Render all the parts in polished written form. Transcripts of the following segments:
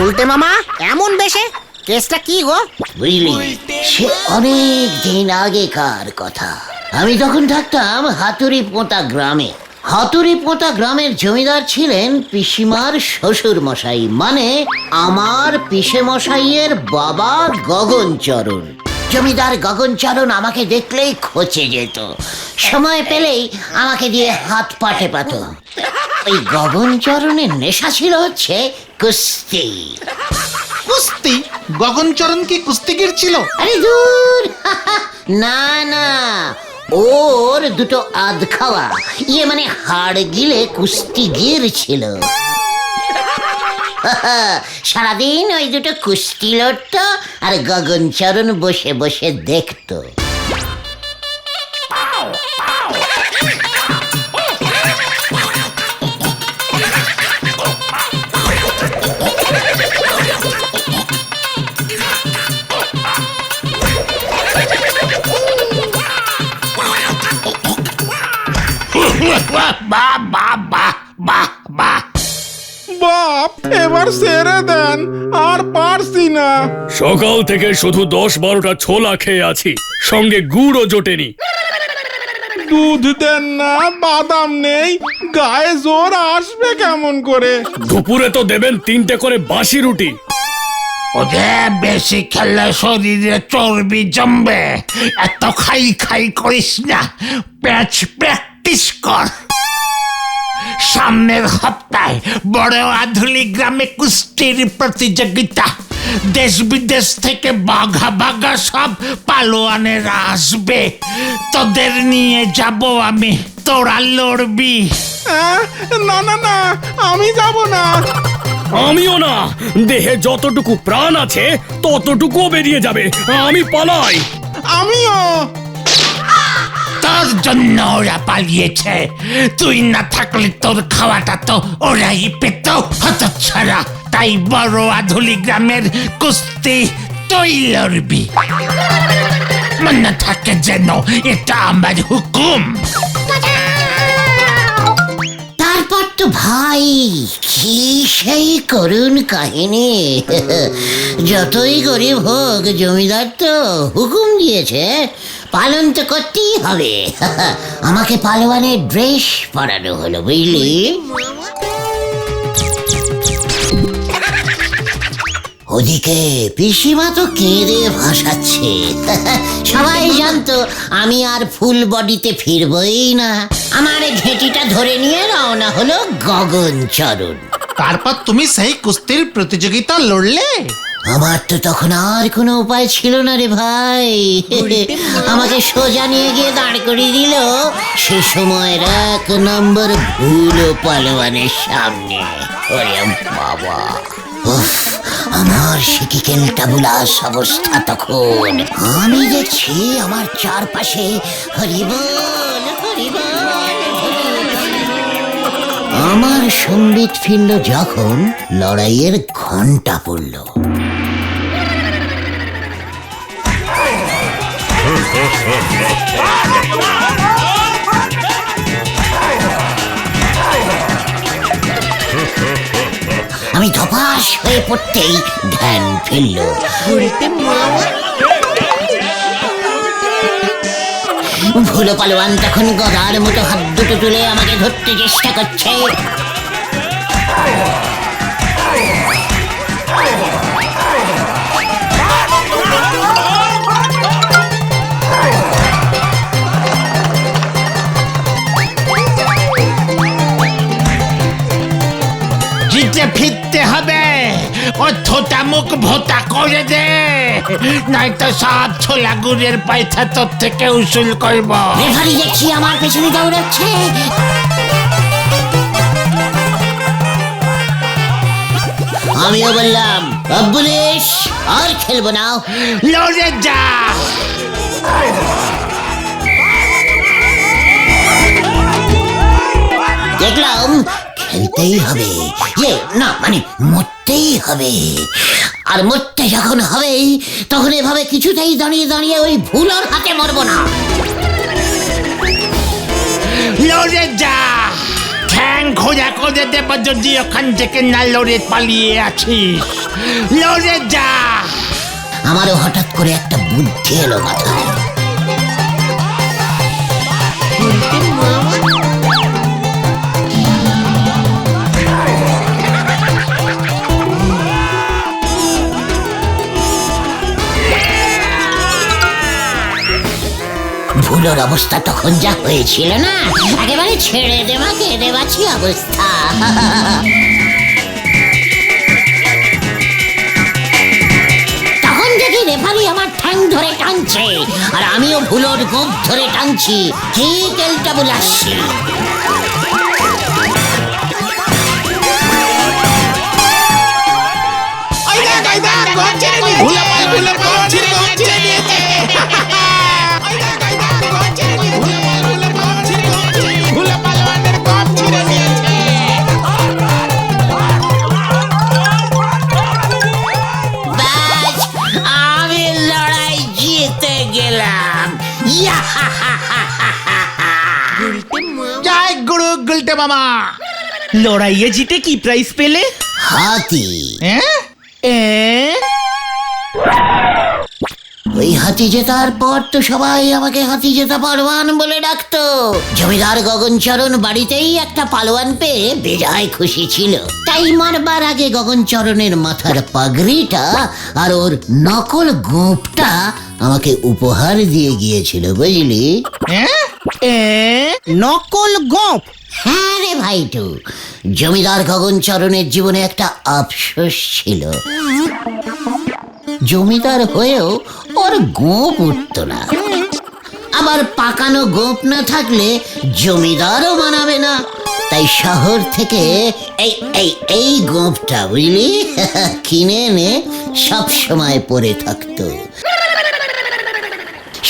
বলতে মামা এমন বেশে কেসটা কি গো? বুঝলি, সে অনেক দিন আগেকার কথা। আমি তখন থাকতাম হাতুড়ি পোঁতা গ্রামে। হাতুড়ি পোঁতা গ্রামের জমিদার ছিলেন পিসিমার শ্বশুর মশাই, মানে আমার পিসে মশাইয়ের বাবা গগনচরণ। জমিদার গগনচরণ আমাকে দেখলেই খচে যেত, সময় পেলেই আমাকে দিয়ে হাত পা টেপাতো। ওই গগনচরণের নেশা ছিল হচ্ছে কুস্তি। কুস্তি? গগনচরণ কি কুস্তিগির ছিল? আরে দূর, না না, ওর দুটো আধ খাওয়া, মানে হাড় গিলে কুস্তিগির ছিল। সারাদিন ওই দুটো কুস্তি লড়তো আর গগনচরণ বসে বসে দেখতো। বাপ, এবার ছেড়ে দেন, আর পারছি না। সকাল থেকে শুধু 10-12টা ছোলা খেয়ে আছি, সঙ্গে গুড়ও জোটেনি। দুধ দেন না, বাদাম নেই, গায়ে জোর আসবে কেমন করে? দুপুরে তো দেবেন 3টে করে বাসি রুটি। ওদের বেশি খেললে শরীরে চর্বি জমবে, এত খাই খাই করিস না, প্র্যাকটিস কর। সামনের সপ্তাহে বড় আধুলি গ্রামে কুস্তির প্রতিযোগিতা। দেশ বিদেশ থেকে বাঘা বাঘা সব পালোয়ানেরা আসবে, তোদের নিয়ে যাব আমি, তোরা লড়বি। না না না, আমি যাব না। আমিও না, দেহে যতটুকু প্রাণ আছে ততটুকুও বেরিয়ে যাবে, আমি পালাই। আমিও। তোর জন্য ওরা পালিয়েছে, তুই না থাকলে তোর খাওয়াটা তো ওরাই পেত হতচ্ছাড়া। তাই বড় আধুলি গ্রামের কুস্তি তুই লড়বি, মনে থাকে যেন এটা আমার হুকুম। তারপর তো ভাই কি সেই করুণ কাহিনী। যতই গরিব হোক, জমিদার তো হুকুম দিয়েছে, পালন তো করতেই হবে। আমাকে পালোয়ানের ড্রেস পরানো হলো, বুঝলি। ওদিকে পিসিমা তো কেঁদে ভাসাচ্ছে। সবাই জানতো আমি আর ফুল বডিতে ফিরবই না। আমার ঘেঁটিটা ধরে নিয়ে রওনা হলো গগনচরণ। তারপর তুমি সেই কুস্তির প্রতিযোগিতা লড়লে? আমার তো তখন আর কোনো উপায় ছিল না রে ভাই। আমাকে সোজা নিয়ে গিয়ে দাঁড় করিয়ে দিল সে সময়ের 1 নম্বর ভুলো পালোয়ানের সামনে। ওরে বাবা, উফ, আমার সিকিকেল টাবুলাস অবস্থা তখন। আমি দেখছি আমার চারপাশে হরিবল হরিবল। আমার সম্বিত ফিরল যখন লড়াইয়ের ঘন্টা পড়ল। আমি ধপাস হয়ে পড়তেই ধ্যান ফিরল। ভুলো পালোয়ান তখন গদার মতো হাত দুটো তুলে আমাকে ধরতে চেষ্টা করছে। জিতে ফিরতে হবে, ও থোটা মুখ ভোতা করে দে, নয়তো সব ছোলা গুড়ের পয়সা তোর থেকে উসুল করবো। রেফারি দেখছি আমার পেছনে দৌড়াচ্ছে। আমিও বললাম পুলিশ আর খেলবো না। লড়ে যা। দেখলাম খেলতেই হবে, না মানে মরতেই হবে। আর মরতে যখন হবে তখন এভাবে কিছুতেই দাঁড়িয়ে দাঁড়িয়ে ওই ভুলোর হাতে মরবো না। লড়ে যা। ঠ্যাং খোঁজা করে দেব যদি ওখান থেকে না লড়ে পালিয়ে আছিস। লড়ে যা। আমারও হঠাৎ করে একটা বুদ্ধি এলো মাথায়। ভুলোর অবস্থা তখন যা হয়েছিল না, একেবারে ছেড়ে দেওয়াকে দেওয়াছি অবস্থা। তখন দেখি রেফারি আমার ঠ্যাং ধরে টানছে, আর আমিও ভুলোর গোপ ধরে টানছি। কি তেলটা বুলাচ্ছি। আমি লড়াই জিতে গেলাম। জয় গুরু গুলটে মামা। লড়াইয়ে জিতে কি প্রাইজ পেলে? হাতি। হ্যাঁ? ওই হাতি জেতার পর তো সবাই আমাকে হাতি জেতা পালোয়ান বলে ডাকতো। জমিদার গগনচরণ বাড়িতেই একটা পালোয়ান পেয়ে বেজায় খুশি ছিল। তাই মারবার আগে গগনচরণের মাথার পাগড়িটা আর ওর নকল গোঁপটা আমাকে উপহার দিয়ে গিয়েছিল, বুঝলি? নকল গোঁপ? হ্যাঁ রে ভাইটু, জমিদার গগনচরণের জীবনে একটা আফসোস ছিল। জমিদার হয়েও ওর গোঁপ উঠত না। আবার পাকানো গোঁপ না থাকলে জমিদারও মানাবে না। তাই শহর থেকে এই এই এই গোঁপটা, বুঝলি, কিনে এনে সব সময় পরে থাকতো।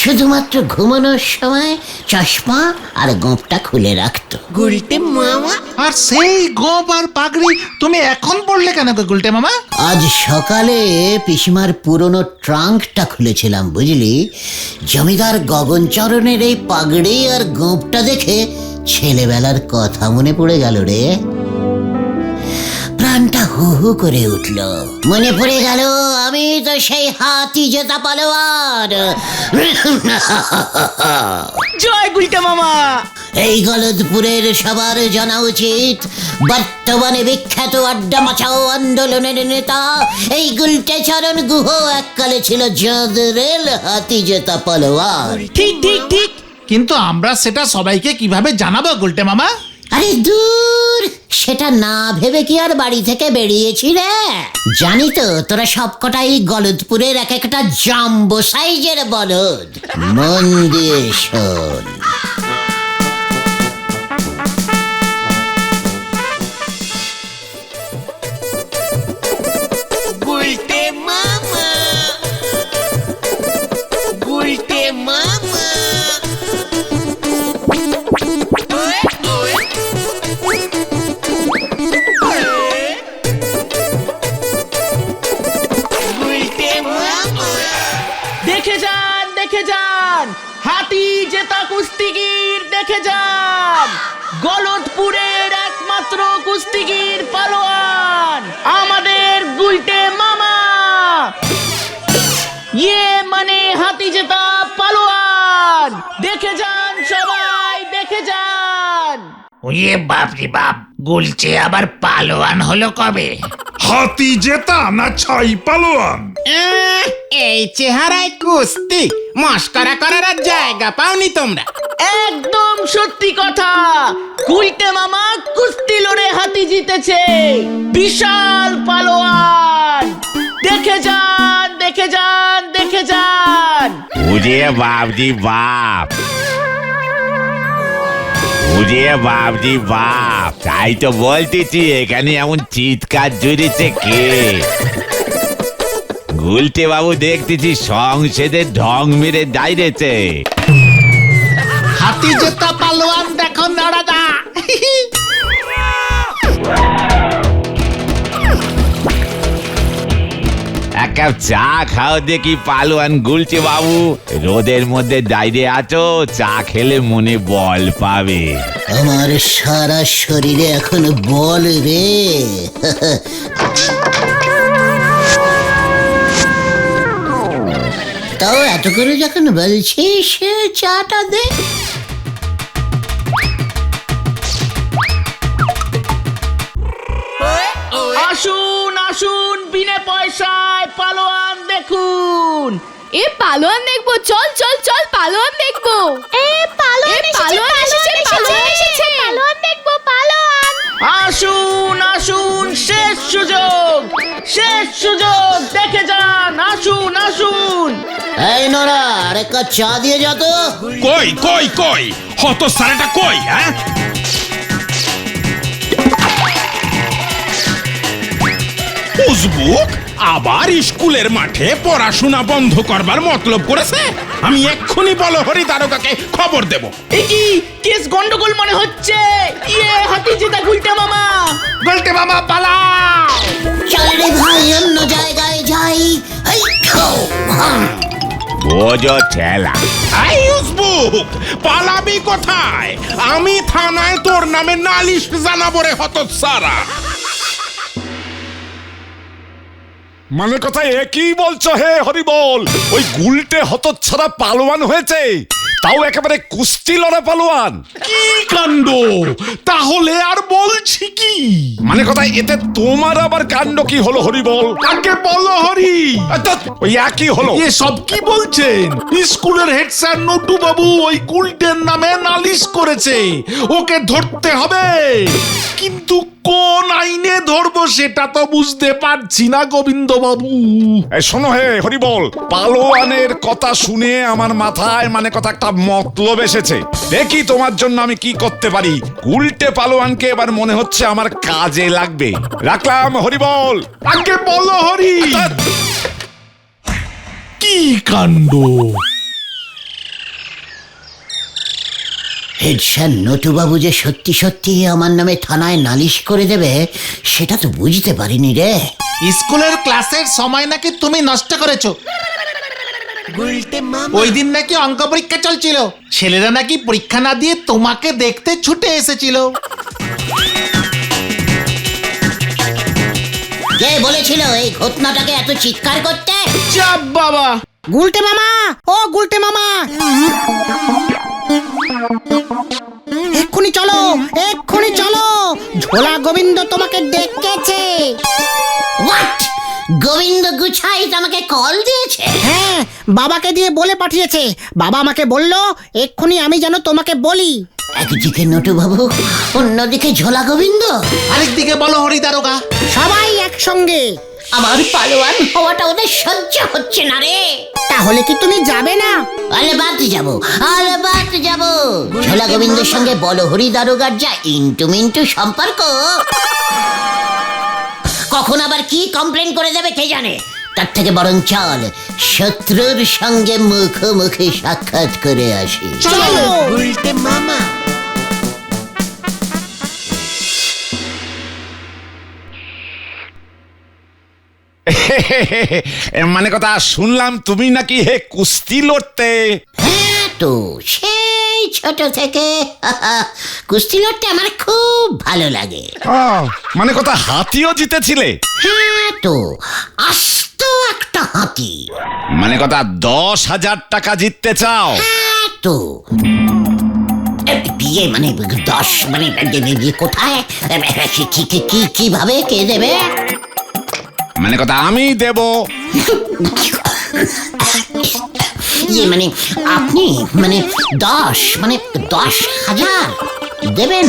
শুধুমাত্র ঘুমানোর সময় চশমা আর গোঁপটা খুলে রাখতো। আর সেই গোপ আর পাগড়ি তুমি এখন পড়লে কেন গো গুলটে মামা? আজ সকালে পিসিমার পুরনো ট্রাঙ্কটা খুলেছিলাম, বুঝলি। জমিদার গগনচরণের এই পাগড়ি আর গোঁপটা দেখে ছেলেবেলার কথা মনে পড়ে গেল রে। প্রাণটা হু হু করে উঠল। মনে পড়ে গেল আমি তো সেই হাতি জেতা পালোয়ান। জয় গুলটে মামা। এই গলদপুরের সবার জানা উচিত, বর্তমানে বিখ্যাত আড্ডা মাচাও আন্দোলনের নেতা এই গুলটে চরণ গুহ এককালে ছিল জদরেল হাতি জেতা পালোয়ান। ঠিক ঠিক ঠিক। কিন্তু আমরা সেটা সবাইকে কিভাবে জানাবো গুলটে মামা? আরে দূর, সেটা না ভেবে কি আর বাড়ি থেকে বেরিয়েছি রে? জানি তো তোরা সবকটাই গলদপুরের এক একটা জাম্বো সাইজের বলদ। মন দিয়ে শোন। গুলটে মামা। গুলটে মামা। দেখে যান হাতি জেতা কুস্তিগির, দেখে যান গলদপুরের একমাত্র কুস্তিগির পালোয়ান আমাদের গুলটে মামা। ইয়ে মানে হাতি জেতা পালোয়ান। দেখে যান সবাই, দেখে যান। ওয়ে বাপ রে বাপ, গুলচে আবার পালোয়ান হলো কবে? হাতি জেতা না ছাই পালোয়ান? এই চেহারায় কুস্তি মস্করা করার আর জায়গা পাওনি তোমরা। একদম সত্যি কথা, গুলটে মামা কুস্তি লড়ে হাতি জিতেছে। বিশাল পালোয়ান। দেখে যান, দেখে যান, দেখে যান। ওরে বাপ রে বাপ, বুঝে বাপজি বাপ, তাই তো বলতেছি এখানে এমন চিৎকার জুড়েছে কে? গুলটে বাবু দেখতেছি সংসদে ঢং মেরে দাঁড়িয়েছে। হাতি জেতা পালোয়ান দেখো নড়াদা। এক কাপ চা খাও দেখি পালোয়ান গুলটে বাবু। রোদের মধ্যে দাঁড়িয়ে আছো, চা খেলে মনে বল পাবে। আমার সারা শরীরে এখন বল রে। তাও এত করে যখন বলছিস চাটা দে। আসুন আসুন, বিনা পয়সায় পালোয়ান দেখুন। এ পালোয়ান দেখবো, চল চল চল পালোয়ান দেখবো। এ পালোয়ান এসেছে, পালোয়ান এসেছে, পালোয়ান দেখবো, পালোয়ান। আসুন আসুন, শেষ সুযোগ, শেষ সুযোগ, দেখে যান। আসুন আসুন। এই নোরা, আরে কাপ চা দিয়ে যা তো। কই কই কই হত সারাটা কই? হ্যাঁ, উজবুক আবার স্কুলের মাঠে পড়াশোনা বন্ধ করবার মতলব করেছে। আমি এক্ষুনি বলহরি দারোগাকে খবর দেব। এ কি কেস গন্ডগোল মনে হচ্ছে। ইয়ে, হাতি জেতা গুলটে মামা। গুলটে মামা পালা। চল রে ভাই, অন্য জায়গায় যাই। এই খাও, হাম। বোঝো ঠেলা। এই উজবুক, পালাবি কোথায়? আমি থানায় তোর নামে নালিশ জানাবো রে হতচ্ছাড়া। মানে কথা একই বলছো হে হরিবল? ওই গুলটে হতচ্ছাড়া পালোয়ান হয়েছে, তাও একেবারে কুস্তি লড়া পালোয়ান। কি কাণ্ড! তাহলে আর বলছি কি? মানে কথা এতে তোমার আবার কাণ্ড কি হলো হরিবল? আগে বলো হরি। ওই একই হলো। সব কি বলছেন? স্কুলের হেড স্যার নটু বাবু ওই গুলটের নামে নালিশ করেছে, ওকে ধরতে হবে। কিন্তু কোন আইনে ধরবো সেটা তো বুঝতে পারছি না গোবিন্দ বাবু। এই শোনো হে হরিবল, পালোয়ানের কথা শুনে আমার মাথায় মানে কথা একটা মতলব এসেছে। দেখি তোমার জন্য আমি কি করতে পারি। গুলটে পালোয়ানকে এবার মনে হচ্ছে আমার কাজে লাগবে। রাখলাম হরিবল। আগে বলো হরি। কি কাণ্ড! হেড স্যার নটুবাবু যে সত্যি সত্যি আমার নামে থানায় নালিশ করে দেবে সেটা তো বুঝতে পারিনি রে। স্কুলের ক্লাসের সময় নাকি তুমি নষ্ট করেছো। ওই দিন নাকি অঙ্ক পরীক্ষা চলছিল, ছেলেরা নাকি পরীক্ষা না দিয়ে তোমাকে দেখতে ছুটে এসেছিল। কে বলেছিল এই ঘটনাটাকে এত চিৎকার করতে? চাপ বাবা। গুলটে মামা, ও গুলটে মামা, এক্ষুনি চলো, এক্ষুনি চলো, ঝোলা গোবিন্দ তোমাকে ডেকেছে। হোয়াট? গোবিন্দ গুছাই আমাকে কল দিয়েছে? হ্যাঁ, বাবাকে দিয়ে বলে পাঠিয়েছে। বাবা আমাকে বলল এক্ষুনি আমি যেন তোমাকে বলি। একদিকে নটুবাবু, অন্যদিকে ঝোলা গোবিন্দ, আরেকদিকে বলো হরি দারোগা। সবাই একসঙ্গে। আমার পালোয়ান হওয়াটা ওদের সহ্য হচ্ছে না রে। তাহলে কি তুমি যাবে না? আলেবাত যাবো, আলেবাত যাবো। ঝোলা গোবিন্দের সঙ্গে বলহরি দারোগার যা ইন্টু মিন্টু সম্পর্ক, কখন আবার কি কমপ্লেন করে দেবে কে জানে। তার থেকে বরং চল শত্রুর সঙ্গে মুখোমুখি সাক্ষাৎ করে আসি। চলো। উল্টে মামা। মানে কথা শুনলাম তুমি নাকি হে কুস্তি লড়তে। হ্যাঁ তো, সেই ছোট থেকে কুস্তি লড়তে আমার খুব ভালো লাগে। মানে কথা হাতিও জিতেছিলে? হ্যাঁ তো, আস্ত একটা হাতি। মানে কথা 10,000 টাকা জিততে চাও? হ্যাঁ তো। বিয়ে মানে 10 মানে কোথায়, কিভাবে, কে দেবে? মানে কথা আমি দেব। ইয়ে মানে আপনি মানে 10,000 দেবেন?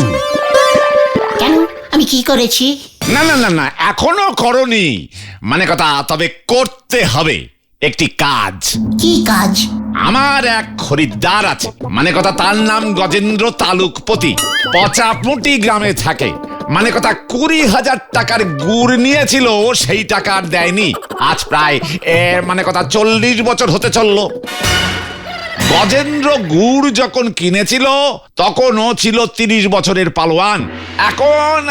কেন, আমি কি করেছি? না না না না, এখনো করনি। মানে কথা তবে করতে হবে একটি কাজ। কি কাজ? আমার এক খরিদ্দার আছে, মানে কথা তার নাম গজেন্দ্র তালুকপতি, পচাপুটি গ্রামে থাকে। মানে কথা 20,000 টাকার গুড় নিয়েছিল, সেই টাকা আর দেয়নি। আজ প্রায় মানে কথা 40 বছর হতে চললো। গজেন্দ্র গুড় যখন কিনেছিল তখন ও ছিল 30 বছরের পালোয়ান, এখন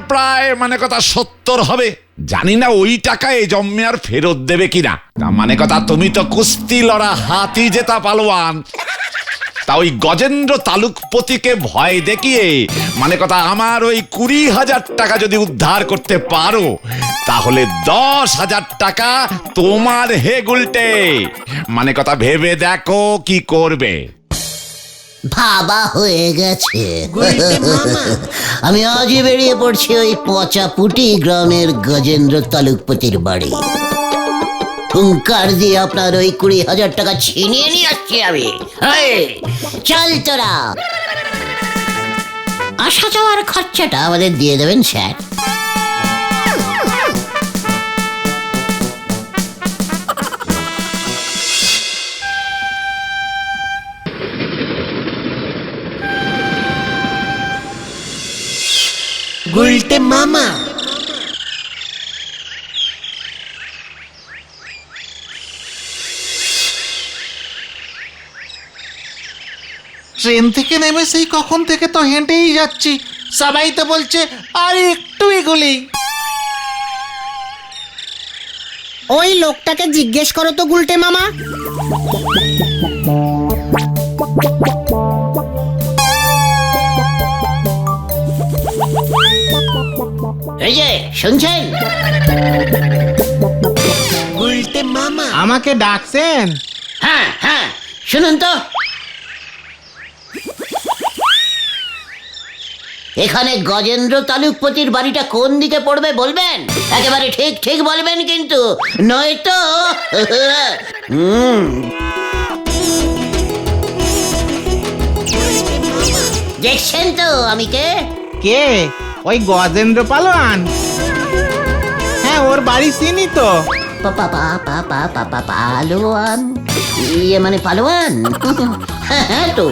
প্রায় মানে কথা 70 হবে। জানি না ওই টাকায় জন্মে আর ফেরত দেবে কিনা। তা মানে কথা তুমি তো কুস্তি লড়া হাতি জেতা পালোয়ান, তা ওই গজেন্দ্র তালুকপতিকে ভয় দেখিয়ে মানে কথা আমার ওই 20,000 টাকা যদি উদ্ধার করতে পারো, তাহলে 10,000 টাকা তোমার হে গুলটে। মানে কথা ভেবে দেখো কি করবে। ভাবা হয়ে গেছে। আমি আজই বেরিয়ে পড়ছি ওই পচাপুটি গ্রামের গজেন্দ্র তালুকপতির বাড়ি। হুঙ্কার দিয়ে আপনার ওই 20,000 টাকা ছিনিয়ে নিয়ে আসছি আমি। চল তোরা। আসা যাওয়ার খরচাটা আমাদের দিয়ে দেবেন স্যার। গুলটে মামা। ট্রেন থেকে নেমে সেই কখন থেকে তো হেঁটেই যাচ্ছি, সবাই তো বলছে আর একটু এগোলি। ওই লোকটাকে জিজ্ঞেস করো তো গুলটে মামা। এই যে শুনছেন? গুলটে মামা। আমাকে ডাকছেন? হ্যাঁ হ্যাঁ, শুনুন তো। এখানে গজেন্দ্র তালুকপতির বাড়িটা কোন দিকে পড়বে বলবেন? একেবারে ঠিক ঠিক বলবেন কিন্তু, নয়তো দেখছেন তো আমি কে? কে? ওই গজেন্দ্র পালোয়ান? হ্যাঁ, ওর বাড়ি চিনি তো। পালোয়ান? ইয়ে মানে পালোয়ান? হ্যাঁ তো,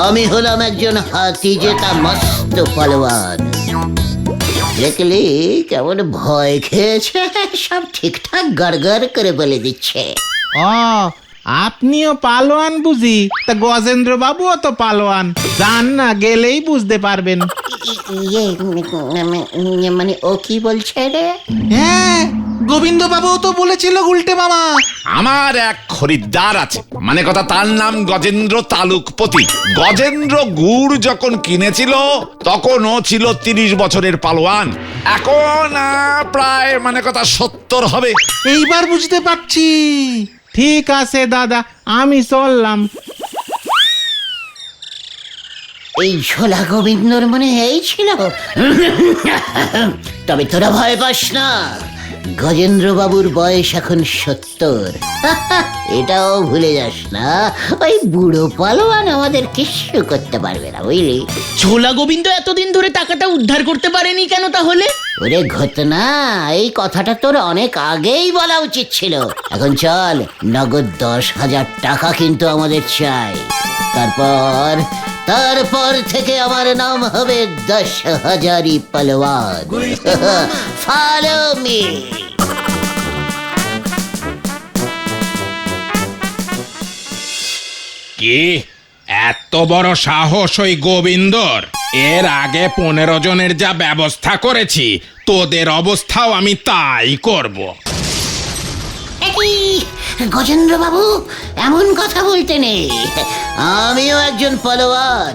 আমি হলাম একজন হাতি জেতা মস্ত পালোয়ান। দেখলি কেমন ভয় খেয়েছে, সব ঠিকঠাক গড়গড় করে বলে দিচ্ছে। ও, আপনিও পালোয়ান বুঝি? তা গজেন্দ্র বাবুও তো পালোয়ান, জান না, গেলেই বুঝতে পারবেন। ইয়ে মানে ও কি বলছে রে? হ্যাঁ, গোবিন্দ বাবু তো বলেছিল গুলটে মামা। আমার এক খরিদ্দার আছে, মানে কথা তার নাম গজেন্দ্র তালুকপতি। গজেন্দ্র গুড় যখন কিনেছিল তখন ও ছিল 30 বছরের পালোয়ান, এখন প্রায় মানে কথা 70 হবে। এইবার বুঝতে পারছি। ঠিক আছে দাদা, আমি চললাম। এই ঝোলা গোবিন্দর মানে এই ছিল। তবে তোরা ভয় পাস না, গজেন্দ্র বাবুর বয়স এখন 70। এটাও ভুলে যাস না, ওই বুড়ো পালোয়ান আমাদের কিছু করতে পারবে না, বুঝলি? ঝোলা গোবিন্দ এতদিন ধরে টাকাটা উদ্ধার করতে পারেনি কেন তাহলে? ওরে ঘটনা, এই কথাটা তোর অনেক আগেই বলা উচিত ছিল। এখন চল, নগদ 10,000 টাকা কিন্তু আমাদের চাই। তারপর থেকে আমার নাম হবে 10,000 পালোয়ান। Follow me. কি এত বড় সাহস ওই গোবিন্দর? এর আগে 15 জনের যা ব্যবস্থা করেছি, তোদের অবস্থাও আমি তাই করব। গজেন্দ্র বাবু, এমন কথা বলতে নেই। আমিও একজন পালোয়ান,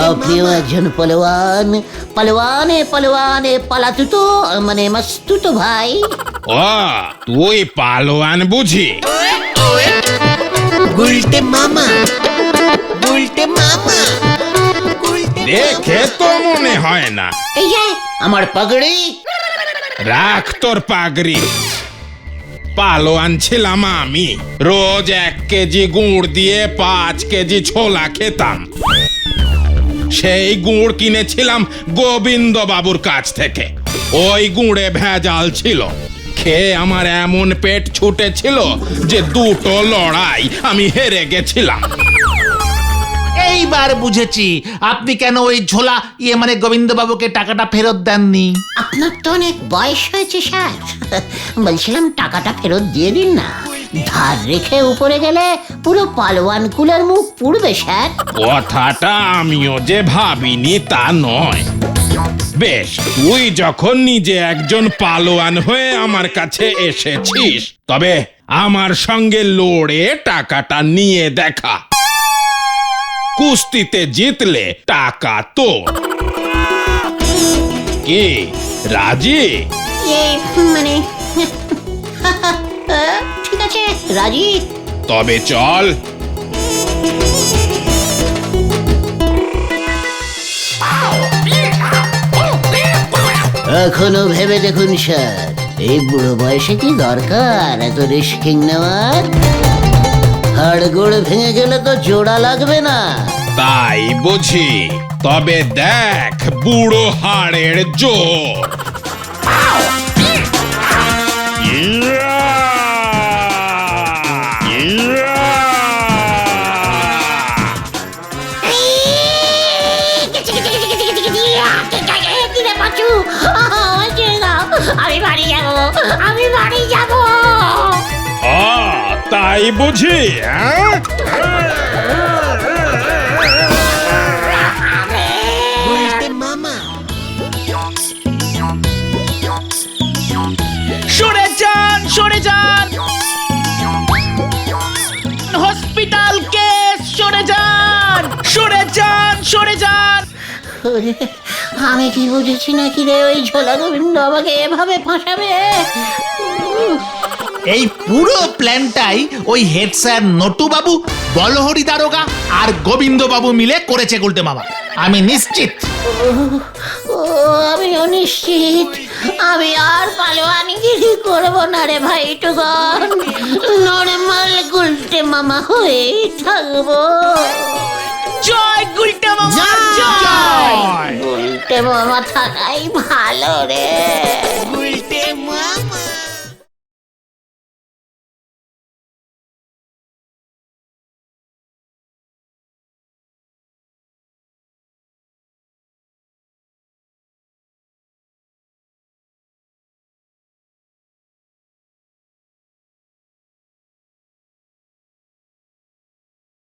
আপনিও একজন পালোয়ান। পালোয়ানে পালোয়ানে পালাতুতো মানে মাস্তুতো ভাই। ও, তুই পালোয়ান বুঝি? গুলটে মামা। গুলটে মামা। দেখে তো মনে হয় না। এই যে আমার পাগড়ি। রাখ তোর পাগড়ি। পালোয়ান ছিলাম আমি, রোজ 1 কেজি গুড় দিয়ে 5 কেজি ছোলা খেতাম। সেই গুড় কিনেছিলাম গোবিন্দ বাবুর কাছ থেকে। ওই গুড়ে ভেজাল ছিল, খেয়ে আমার এমন পেট ছুটেছিল যে দুটো লড়াই আমি হেরে গেছিলাম। এইবার বুঝেছি আপনি কেন ওই ঝোলা মানে গোবিন্দবাবুকে টাকাটা ফেরত দেননি। আপনার তো অনেক বয়স হয়েছে স্যার, বলছিলাম টাকাটা ফেরত দিয়ে দিন না। ধার রেখে উপরে গেলে পুরো পালোয়ান কুলের মুখ পুড়বে স্যার। কথাটা আমিও যে ভাবিনি তা নয়। বেশ, তুই যখন নিজে একজন পালোয়ান হয়ে আমার কাছে এসেছিস, তবে আমার সঙ্গে লড়ে টাকাটা নিয়ে দেখা। কুস্তিতে জিতলে টাকা তোর। কি রাজি? মানে ঠিক আছে, রাজি। তবে চল। এখনো ভেবে দেখুন স্যার, এই বুড়ো বয়সে কি দরকার এত রিস্কিং নেওয়ার? হাড়গোড় ভেঙে গেলে তো জোড়া লাগবে না। তাই বুঝি? তবে দেখ বুড়ো হাড়ের জোর। আমি বাড়ি যাবো, আমি বাড়ি যাবো। তাই বুঝি? সরে যান, সরে যান। হসপিটাল কেস, সরে যান, সরে যান, সরে যান। ওরে, আমি কি বুঝেছি নাকি রে ওই ঝোলা গোবিন্দ আমাকে এভাবে ফাঁসাবে? এই পুরো প্ল্যানটাই ওই হেড স্যার নটুবাবু, বলহরি দারোগা আর গোবিন্দবাবু মিলে করেছে গুলটে মামা, আমি নিশ্চিত। ও আমি অনিশ্চিত, আমি আর পালোয়ানগিরি করবো না রে ভাই টুকন, নরমাল গুলটে মামা হয়েই থাকবো। জয় গুলটে মামা, জয়। গুলটে মামা থাকাই ভালো রে।